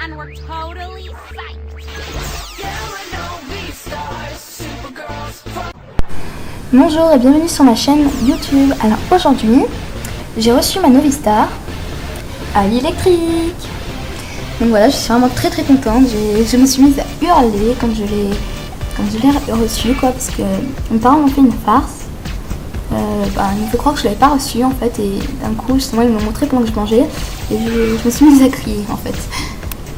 and we're totally psyched. Bonjour et bienvenue sur ma chaîne YouTube. Alors aujourd'hui, j'ai reçu ma Novistar à l'électrique. Donc voilà, je suis vraiment très contente. Je me suis mise à hurler quand je l'ai reçu quoi, parce que mes parents m'ont fait une farce. Ils m'ont fait croire que je l'avais pas reçu en fait, et d'un coup justement ils m'ont montré pendant que je mangeais et je me suis mise à crier en fait.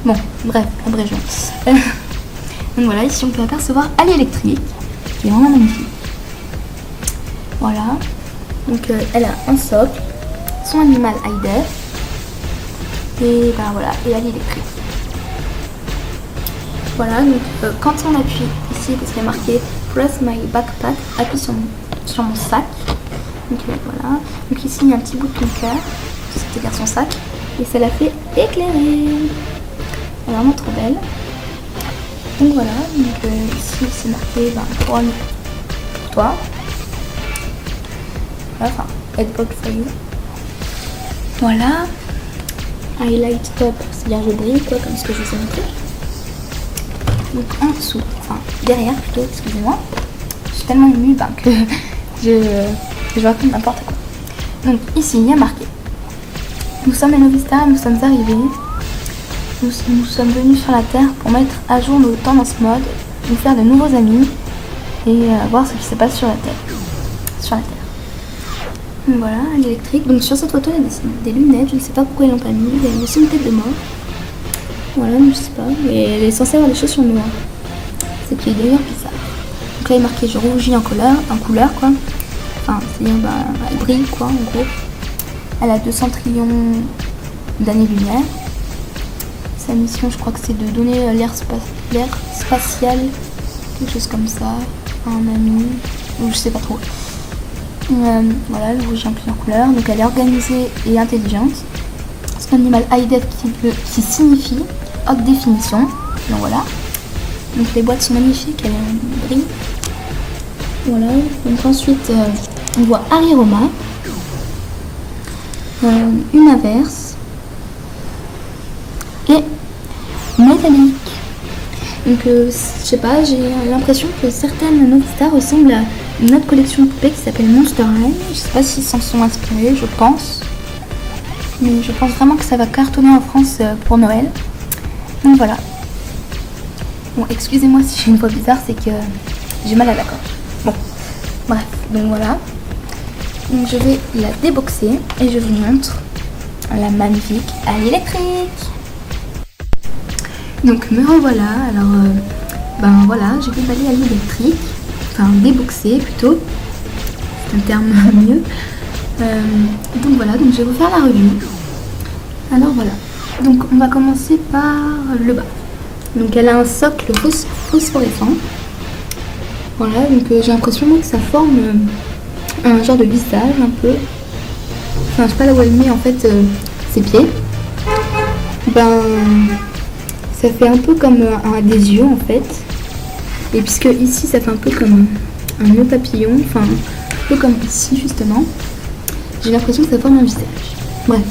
Bon, bref, abrégeons. Donc voilà, ici on peut apercevoir à l'électrique, qui est vraiment magnifique. Voilà, donc elle a un socle, son animal high-def, et ben voilà, et elle est électrique. Voilà, donc quand on appuie ici, parce qu'il y a marqué Press my backpack, appuie sur mon sac. Donc voilà, donc ici il y a un petit bouton cœur, c'est-à-dire son sac, et ça la fait éclairer. Elle est vraiment trop belle. Donc voilà, donc ici c'est marqué couronne pour toi. Voilà, enfin, headboard for you. Voilà. Highlight top, c'est-à-dire je brille quoi, comme ce que je vous ai montré. Donc en dessous, enfin derrière plutôt, excusez-moi. Je suis tellement émue que je raconte n'importe quoi. Donc ici il y a marqué: nous sommes les Novistar, nous sommes arrivés. Nous sommes venus sur la Terre pour mettre à jour nos tendances mode, nous faire de nouveaux amis et voir ce qui se passe sur la Terre. Donc voilà, l'électrique. Donc sur cette photo, il y a des lunettes, je ne sais pas pourquoi ils l'ont pas mis. Il y a aussi une tête de mort. Voilà, je sais pas. Et elle est censée avoir des chaussures noires. Ce qui est d'ailleurs bizarre. Donc là, il est marqué je rougis en couleur quoi. Enfin, c'est-à-dire, elle brille quoi, en gros. Elle a 200 trillions d'années-lumière. Sa mission, je crois que c'est de donner l'air spatial, quelque chose comme ça, à un ami, ou je sais pas trop. Voilà, elle rougit en plusieurs couleurs, donc elle est organisée et intelligente. C'est un animal high-def qui signifie haute définition, donc voilà. Donc les boîtes sont magnifiques, elles brillent. Voilà, donc ensuite on voit Ariroma, une averse et métallique. Donc je sais pas, j'ai l'impression que certaines Novistar ressemblent à une autre collection de poupées qui s'appelle Monster High. Je sais pas s'ils s'en sont inspirés, je pense. Mais je pense vraiment que ça va cartonner en France pour Noël. Donc voilà. Bon, excusez-moi si j'ai une voix bizarre, c'est que j'ai mal à la gorge. Bon, bref, donc voilà. Donc je vais la déboxer et je vous montre la magnifique à l'électrique. Donc me revoilà, alors voilà, j'ai déballé à l'électrique, enfin déboxé plutôt, c'est un terme mieux. Donc voilà, donc je vais vous faire la revue. Alors voilà, donc on va commencer par le bas. Donc elle a un socle phosphorescent. Voilà, donc j'ai l'impression que ça forme un genre de visage un peu. Enfin je sais pas là où elle met en fait ses pieds. Ça fait un peu comme des yeux en fait. Et puisque ici ça fait un peu comme un nœud papillon, enfin un peu comme ici justement, j'ai l'impression que ça forme un visage. Bref.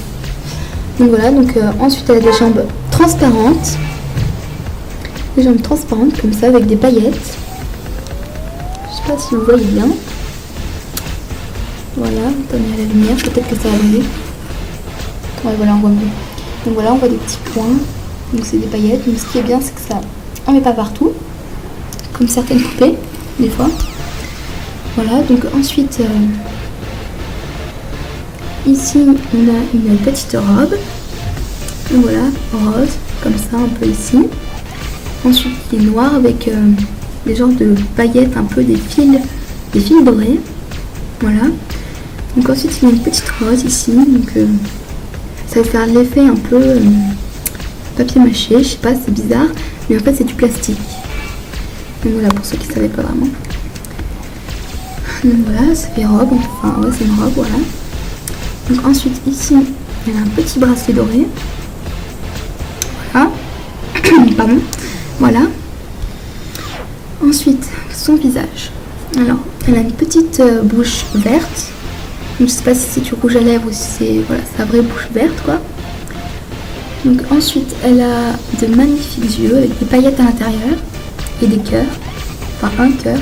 Donc voilà, donc ensuite elle a des jambes transparentes. Des jambes transparentes comme ça avec des paillettes. Je sais pas si vous voyez bien. Voilà, attendez à la lumière, peut-être que ça va briller. Ouais voilà, on voit mieux. Donc voilà, on voit des petits points. Donc c'est des paillettes, mais ce qui est bien c'est que ça on met pas partout, comme certaines poupées, des fois. Voilà, donc ensuite ici on a une petite robe, donc voilà, rose, comme ça un peu ici. Ensuite il est noir avec des genres de paillettes, un peu des fils dorés. Voilà. Donc ensuite il y a une petite rose ici, donc ça va faire l'effet un peu papier mâché, je sais pas, c'est bizarre, mais en fait c'est du plastique. Donc voilà, pour ceux qui ne savaient pas vraiment. Donc voilà, ça fait robe, enfin ouais c'est une robe, voilà. Donc ensuite ici, il y a un petit bracelet doré. Voilà. Pardon. Voilà. Ensuite, son visage. Alors, elle a une petite bouche verte. Donc, je sais pas si c'est du rouge à lèvres ou si c'est voilà, sa vraie bouche verte quoi. Donc ensuite, elle a de magnifiques yeux avec des paillettes à l'intérieur et des cœurs. Enfin, un cœur.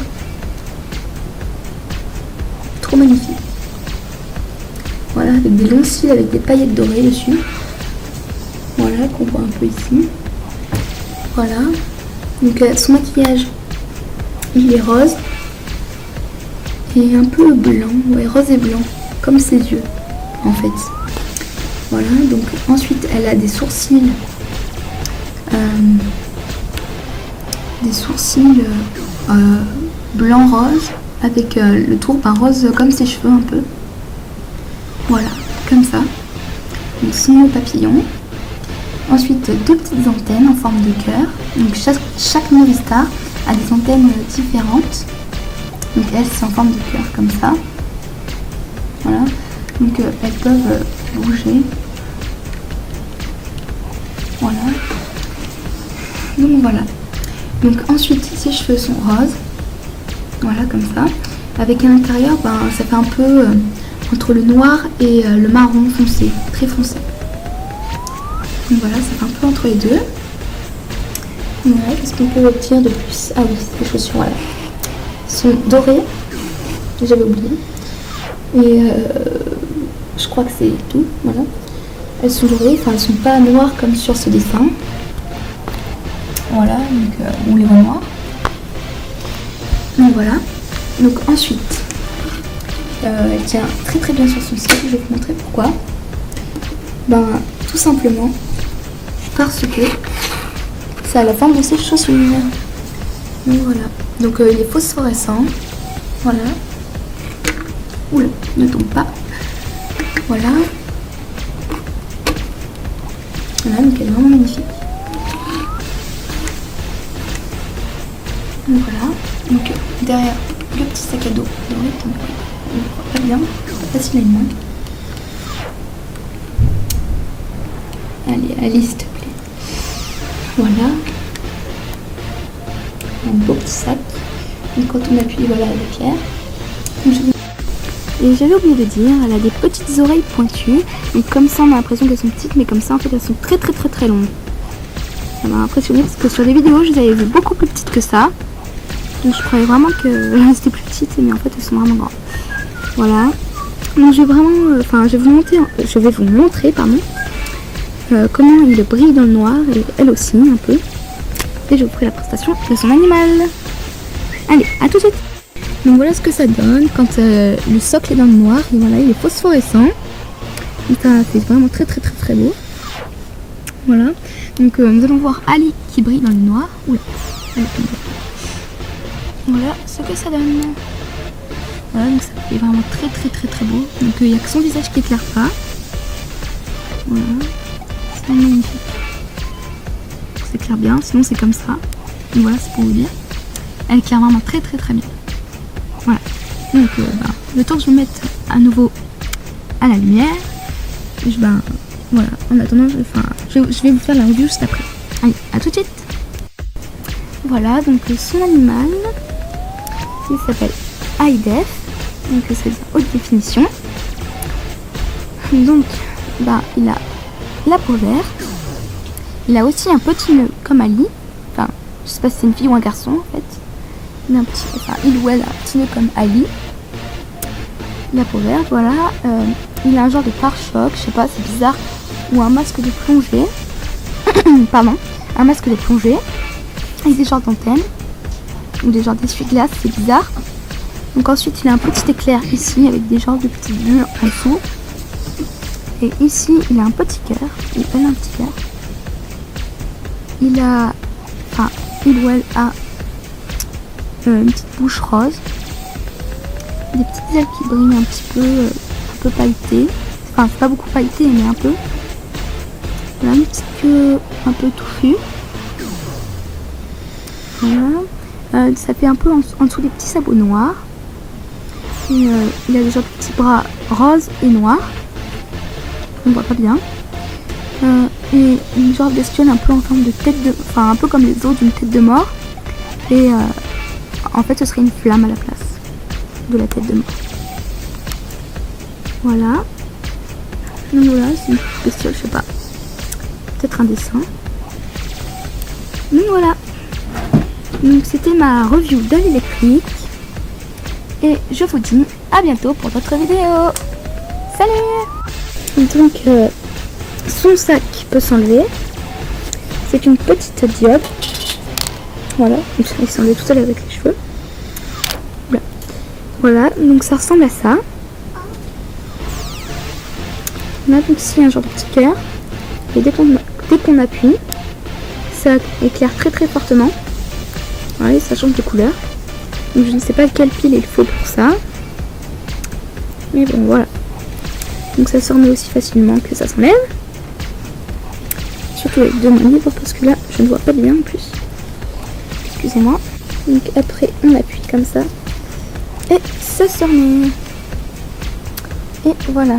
Trop magnifique. Voilà, avec des longs cils avec des paillettes dorées dessus. Voilà, qu'on voit un peu ici. Voilà. Donc son maquillage, il est rose et un peu blanc, ouais, rose et blanc, comme ses yeux en fait. Voilà, donc ensuite elle a des sourcils, blanc rose avec le tour rose comme ses cheveux un peu. Voilà, comme ça. Donc son papillon. Ensuite, deux petites antennes en forme de cœur. Donc chaque Movistar a des antennes différentes. Donc elles, c'est en forme de cœur comme ça. Voilà. Donc elles peuvent bouger. Voilà. Donc voilà. Donc ensuite, ses cheveux sont roses. Voilà, comme ça. Avec à l'intérieur, ça fait un peu entre le noir et le marron foncé, très foncé. Donc voilà, ça fait un peu entre les deux. Voilà, qu'est-ce qu'on peut dire de plus? Ah oui, les chaussures, voilà. Elles sont dorées, j'avais oublié. Et je crois que c'est tout, voilà. Elles sont dorées, enfin elles sont pas noires comme sur ce dessin. Voilà, donc on les voit noires. Donc voilà. Donc ensuite, elle tient très très bien sur son sac, je vais vous montrer pourquoi. Tout simplement parce que ça a la forme de ses chaussures. Donc voilà. Donc il est phosphorescent. Voilà. Oula, ne tombe pas. Voilà. Voilà, donc elle est vraiment magnifique. Donc voilà. Donc derrière le petit sac à dos doré, on ne voit pas bien, facile à une main. Allez, Alice, s'il te plaît. Voilà. Un beau petit sac. Et quand on appuie, voilà, elle éclaire. Et j'avais oublié de dire, elle a des petites oreilles pointues. Donc comme ça, on a l'impression qu'elles sont petites, mais comme ça, en fait, elles sont très très très très longues. Ça m'a impressionné parce que sur des vidéos, je les avais vues beaucoup plus petites que ça. Donc je croyais vraiment que c'était plus petite, mais en fait, elles sont vraiment grandes. Voilà. Donc je vais vous montrer, comment il brille dans le noir, et elle aussi un peu. Et je vous ferai la prestation de son animal. Allez, à tout de suite. Donc voilà ce que ça donne quand le socle est dans le noir. Et voilà, il est phosphorescent. Et ça fait vraiment très très très très beau. Voilà. Donc nous allons voir Ali qui brille dans le noir. Oula. Voilà ce que ça donne. Voilà, donc ça fait vraiment très très très très beau. Donc il n'y a que son visage qui éclaire pas. Voilà. C'est magnifique. Ça éclaire bien, sinon c'est comme ça. Donc voilà, c'est pour vous dire. Elle éclaire vraiment très très très bien. Voilà. Donc le temps que je me mette à nouveau à la lumière, voilà. En attendant, je vais vous faire la review juste après. Allez, à tout de suite. Voilà, donc son animal, il s'appelle High Def, donc ça veut dire haute définition. Donc, il a la peau verte. Il a aussi un petit nœud comme Ali. Enfin, je sais pas si c'est une fille ou un garçon en fait. Il ou elle a un petit nœud comme Ali. La peau verte, voilà. Il a un genre de pare-choc, je sais pas, c'est bizarre. Ou un masque de plongée. Pardon, un masque de plongée. Avec des genres d'antennes. Ou des genres d'essuie-glace, c'est bizarre. Donc ensuite, il a un petit éclair ici avec des genres de petites bulles en dessous. Et ici, il a un petit cœur. Ou elle a un petit cœur. Il ou elle a une petite bouche rose. Des petites ailes qui brillent un peu pailletées. Enfin, c'est pas beaucoup pailleté, mais un peu. Voilà, une petite queue un peu touffue. Voilà. Ça fait un peu en dessous des petits sabots noirs. Et, il a des genres de petits bras roses et noirs. On voit pas bien. Et une genre bestiole un peu en forme de tête de... Enfin, un peu comme les os d'une tête de mort. Et en fait, ce serait une flamme à la place de la tête de mort. Voilà. Donc voilà, c'est une bestiole, je sais pas. peut-être un dessin. Donc voilà. Donc c'était ma review de l'électrique. Et je vous dis à bientôt pour d'autres vidéos. Salut! Donc son sac peut s'enlever. C'est une petite diode. Voilà, il s'enlève tout seul avec les cheveux. Voilà, donc ça ressemble à ça. On a donc ici un genre de petit cœur. Et dès qu'on appuie, ça éclaire très très fortement. Voilà, et ça change de couleur. Donc je ne sais pas quelle pile il faut pour ça. Mais bon, voilà. Donc ça se remet aussi facilement que ça s'enlève. Surtout avec deux mains libres parce que là, je ne vois pas bien en plus. Excusez-moi. Donc après, on appuie comme ça. Et ça se remet. Et voilà.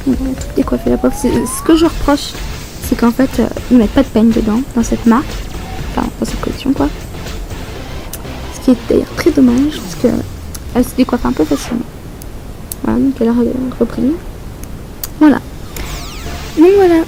On va tout décoiffer la poche. Ce que je reproche, c'est qu'en fait, ils mettent pas de peigne dedans, dans cette marque. Enfin, dans cette collection, quoi. Ce qui est d'ailleurs très dommage, parce que elle se décoiffe un peu facilement. Voilà, donc elle a repris. Voilà. Donc voilà.